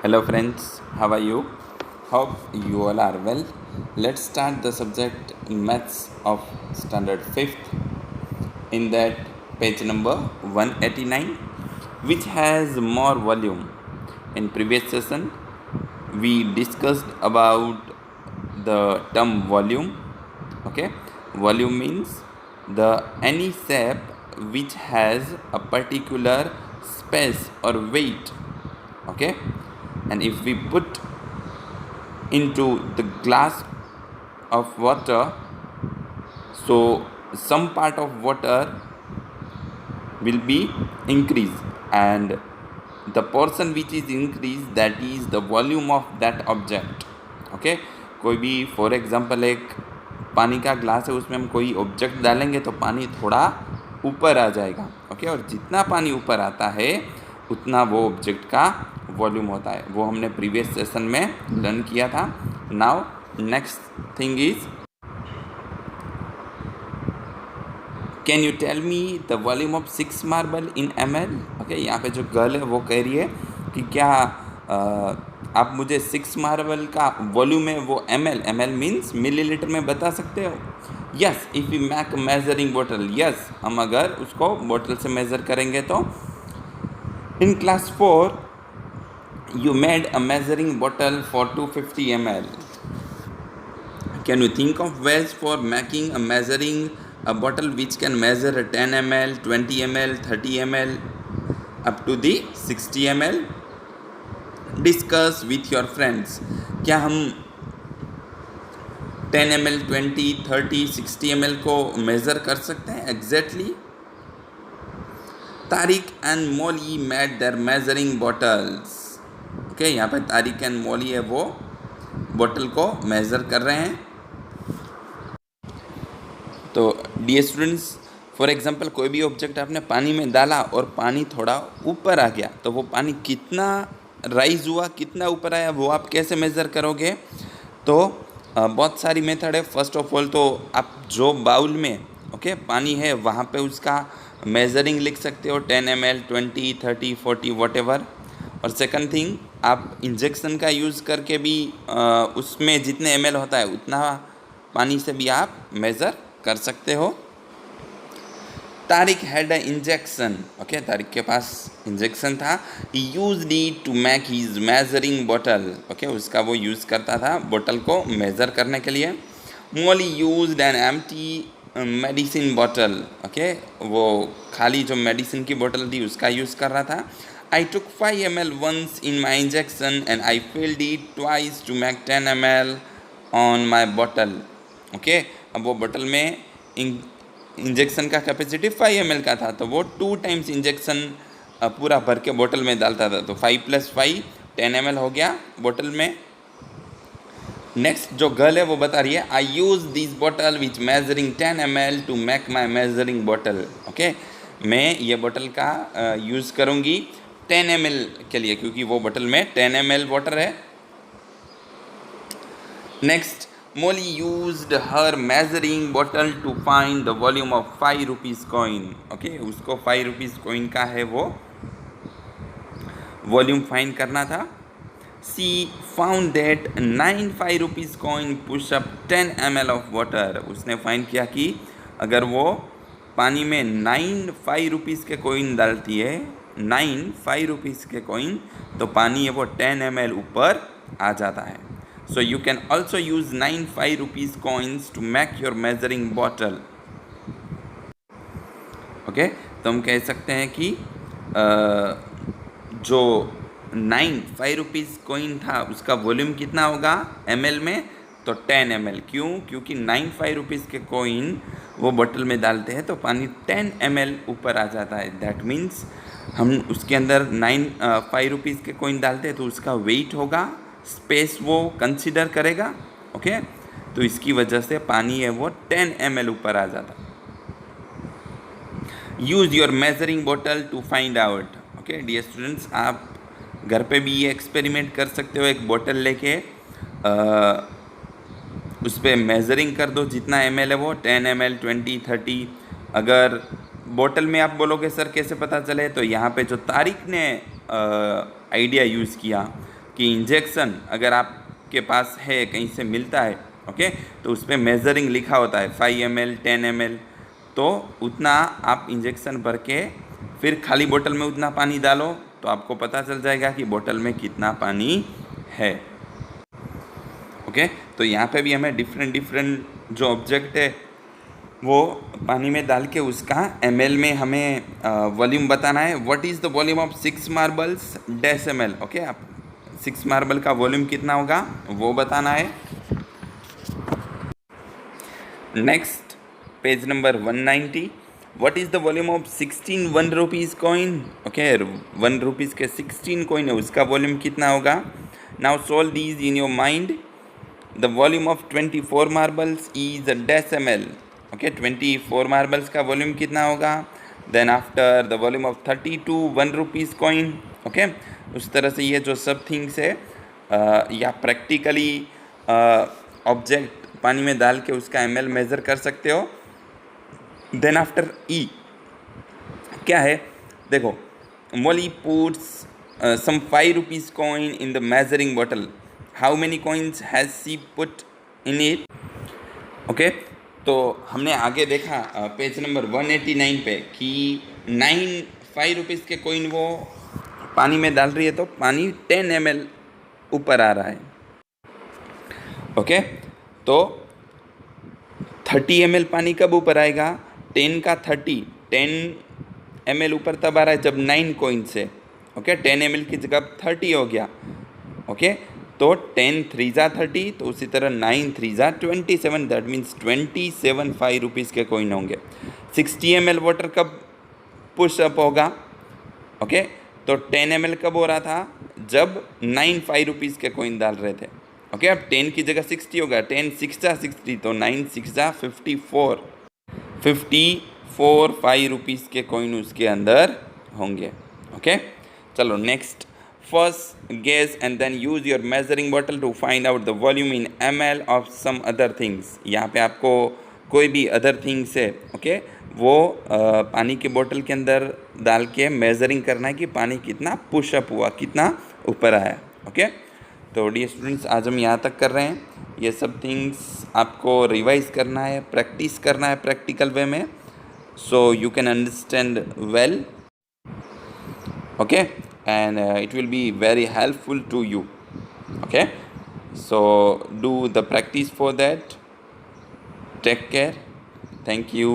Hello friends, how are you? Hope you all are well. Let's start the subject maths of standard 5th in that page number 189 which has more volume. In previous session we discussed about the term volume. Okay, volume means the any shape which has a particular space or weight. Okay, and if we put into the glass of water, so some part of water will be increased, and the portion which is increased, that is the volume of that object. Okay, कोई भी for example एक पानी का glass है, उसमें हम कोई object डालेंगे तो पानी थोड़ा ऊपर आ जाएगा. ओके, और जितना पानी ऊपर आता है उतना वो ऑब्जेक्ट का वॉल्यूम होता है. वो हमने प्रीवियस सेशन में लर्न किया था. Now next thing is, can you tell me the volume of 6 marble in ml. Okay, यहाँ पे जो गर्ल है वो कह रही है कि क्या आप मुझे 6 मार्बल का वॉल्यूम है वो ml मीन्स मिलीलीटर में बता सकते हो. Yes, if you make measuring bottle. Yes, हम अगर उसको बोतल से मेज़र करेंगे तो in class 4 you made a measuring bottle for 250 ml. Can you think of ways for making a measuring a bottle which can measure 10 ml, 20 ml, 30 ml up to the 60 ml? Discuss with your friends. क्या हम 10 ml, 20, 30, 60 ml को measure कर सकते हैं exactly? Tariq and Molly made their measuring bottles. Okay, यहाँ पे Tariq and मोली है वो बोतल को मेज़र कर रहे हैं. तो डियर स्टूडेंट्स, फॉर एग्जांपल कोई भी ऑब्जेक्ट आपने पानी में डाला और पानी थोड़ा ऊपर आ गया, तो वो पानी कितना राइज हुआ, कितना ऊपर आया, वो आप कैसे मेज़र करोगे? तो बहुत सारी मेथड है. फर्स्ट ऑफ ऑल तो आप जो बाउल में ओके पानी है वहाँ पे उसका मेजरिंग लिख सकते हो, 10 ml, 20, 30, 40 वॉटेवर. और सेकंड थिंग, आप इंजेक्शन का यूज़ करके भी उसमें जितने ml होता है उतना पानी से भी आप मेज़र कर सकते हो. Tariq had a injection. Okay, Tariq के पास इंजेक्शन था. He used it to make his measuring bottle. Okay, उसका वो यूज़ करता था बोतल को मेज़र करने के लिए. Molly used an empty medicine bottle. Okay, वो खाली जो मेडिसिन की बोतल थी उसका यूज़ कर रहा था. I took 5 ml once in my injection and I filled it twice to make 10 ml on my bottle. Okay, अब वो बोतल में इंजेक्शन का कैपेसिटी 5 ml का था, तो वो 2 टाइम्स इंजेक्शन पूरा भर के बोतल में डालता था. तो 5 + 5 10 ml हो गया बोतल में. नेक्स्ट जो गर्ल है वो बता रही है, I use this bottle which measuring 10 ml to make my measuring bottle. Okay, मैं ये बोतल का यूज़ करूँगी 10 ml के लिए, क्योंकि वो बोतल में 10 ml वाटर है. Next, Molly used her measuring bottle to find the volume of 5 rupees coin. Okay, उसको 5 रुपीज़ कॉइन का है वो वॉल्यूम फाइंड करना था. She found that 9 5 rupees coin push up 10 ml of water. उसने फाइंड किया कि अगर वो पानी में 9 5 रुपीज़ के कॉइन डालती है, 9 5 रुपीज़ के कॉइन, तो पानी है वो 10 ml ऊपर आ जाता है. So you can also use 9 5 rupees coins to make your measuring bottle. Okay, तो हम कह सकते हैं कि जो 9 5 रुपीज़ कॉइन था उसका वॉल्यूम कितना होगा ml में? तो 10 ml. क्यों? क्योंकि 9 5 रुपीज़ के कॉइन वो बोतल में डालते हैं तो पानी 10 ml ऊपर आ जाता है. दैट मीन्स हम उसके अंदर 9 5 रुपीज़ के कॉइन डालते हैं तो उसका वेट होगा, स्पेस वो कंसिडर करेगा. ओके, तो इसकी वजह से पानी है वो 10 ml ऊपर आ जाता है. Use your measuring bottle to find out. Okay dear students, आप घर पे भी ये एक्सपेरिमेंट कर सकते हो. एक बोतल लेके उस पर मेजरिंग कर दो, जितना ml है वो 10 ml, 20, 30. अगर बोतल में आप बोलोगे सर कैसे पता चले, तो यहाँ पे जो तारिक ने आइडिया यूज़ किया कि इंजेक्शन अगर आपके पास है, कहीं से मिलता है, ओके, तो उस पर मेजरिंग लिखा होता है 5 ml 10 ml, तो उतना आप इंजेक्शन भर के फिर खाली बोतल में उतना पानी डालो तो आपको पता चल जाएगा कि बोतल में कितना पानी है। ओके, तो यहाँ पे भी हमें डिफरेंट डिफरेंट जो ऑब्जेक्ट है वो पानी में डाल के उसका ml में हमें वॉल्यूम बताना है। What is the volume of 6 marbles dash ml। Okay, आप 6 मार्बल का वॉल्यूम कितना होगा वो बताना है। Next, page number 190, what is the volume of 16 1 rupees coin. Okay, 1 rupees के 16 कॉइन है, उसका वॉल्यूम कितना होगा। Now solve these in your mind. The volume of 24 marbles is a dash ml। Okay, 24 marbles का वॉल्यूम कितना होगा। Then after the volume of 32 1 rupees coin. Okay, उस तरह से ये जो सब थिंग्स है या प्रैक्टिकली ऑब्जेक्ट पानी में डाल के उसका ml मेज़र कर सकते हो। देन आफ्टर ई क्या है, देखो, मोली puts some 5 rupees coin in the measuring bottle. How many coins has she put in it? Okay, तो हमने आगे देखा पेज नंबर 189 पे कि 5 रुपीज़ के कोइन वो पानी में डाल रही है तो पानी 10 ml ऊपर आ रहा है। ओके, तो 30 ml पानी कब ऊपर आएगा। 10 का 10 ml ऊपर तब आ रहा है जब 9 कॉइन से। ओके, 10 ml की जगह 30 हो गया। ओके, तो 10 3 जा 30, तो उसी तरह 9 3 जा 27, दैट मीन्स 27 5 रुपीज़ के कॉइन होंगे। 60 ml वाटर कब पुश अप होगा। ओके, तो 10 ml कब हो रहा था जब 9 5 रुपीज़ के कॉइन डाल रहे थे। ओके, अब 10 की जगह 60 होगा, 10 6 जा 60, तो 9 6 जा 54 5 रुपीज़ के कॉइन उसके अंदर होंगे। ओके, चलो next, first guess and then use your measuring bottle to find out the volume in ml of some other things. यहाँ पे आपको कोई भी अदर थिंग्स है, ओके, वो पानी के बोतल के अंदर डाल के मेजरिंग करना है कि पानी कितना पुशअप हुआ, कितना ऊपर आया। ओके, तो डियर स्टूडेंट्स, आज हम यहाँ तक कर रहे हैं। ये सब थिंग्स आपको रिवाइज करना है, प्रैक्टिस करना है प्रैक्टिकल वे में, so you can understand well, okay, and it will be very helpful to you. Okay, so do the practice for that. Take care. Thank you.